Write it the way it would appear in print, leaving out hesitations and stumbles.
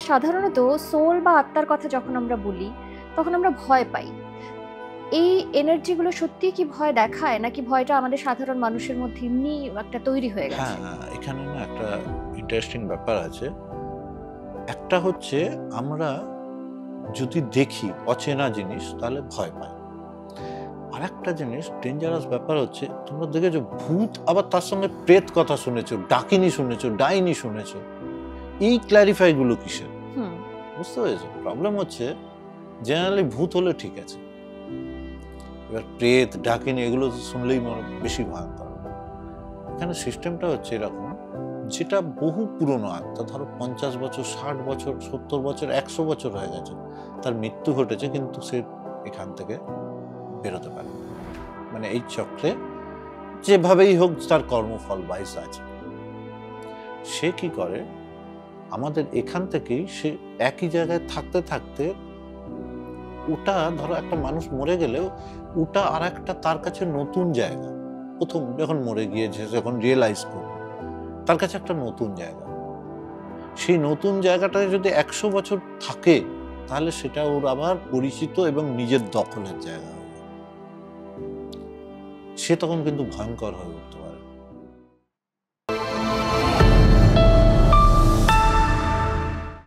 সাধারণত সোল বা আত্মার কথা যখন আমরা বলি, তখন আমরা ভয় পাই। এই এনার্জিগুলো সত্যিই কি ভয় দেখায়? নাকি ভয়টা আমাদের সাধারণ মানুষের মধ্যে এমনিই একটা তৈরি হয়ে হ্যাঁ, গেছে? হ্যাঁ, এখানে না একটা ইন্টারেস্টিং ব্যাপার আছে। একটা হচ্ছে আমরা যদি দেখি অচেনা জিনিস তাহলে ভয় পাই। আরেকটা জিনিস ডেঞ্জারাস ব্যাপার হচ্ছে তোমরা দেখেছো ভূত আবার তার সঙ্গে প্রেত কথা শুনেছো, ডাকিনী শুনেছো, ডাইনি শুনেছো। এই ক্ল্যারিফাই গুলো কিসের? হুম। বুঝতে পেরেছো? প্রবলেম হচ্ছে জেনারেলি ভূত হলে ঠিক আছে। এবার প্রেত, ডাকিনী এগুলো তো শুনলেই বেশি ভয়ঙ্কর। এখানে সিস্টেমটা হচ্ছে এরকম, যেটা বহু পুরনো আত্মা, ধরো 50 বছর, 60 বছর, 70 বছর, 100 বছর হয়ে গেছে, তার মৃত্যু ঘটেছে, কিন্তু সে এখান থেকে বেরোতে পারে। মানে এই চক্রে যেভাবেই হোক তার কর্মফল বাইস আছে। সে কি করে, আমাদের এখান থেকেই সে একই জায়গায় থাকতে থাকতে, ওটা ধরো একটা মানুষ মরে গেলেও ওটা আর একটা তার কাছে নতুন জায়গা। প্রথম যখন মরে গিয়েছে, যখন রিয়েলাইজ করবে তার কাছে একটা নতুন জায়গা। সেই নতুন জায়গাটায় যদি 100 বছর থাকে, তাহলে সেটা ওর আবার পরিচিত এবং নিজের দখলের জায়গা হবে। সে তখন কিন্তু ভয়ঙ্কর হয়ে উঠতে পারে।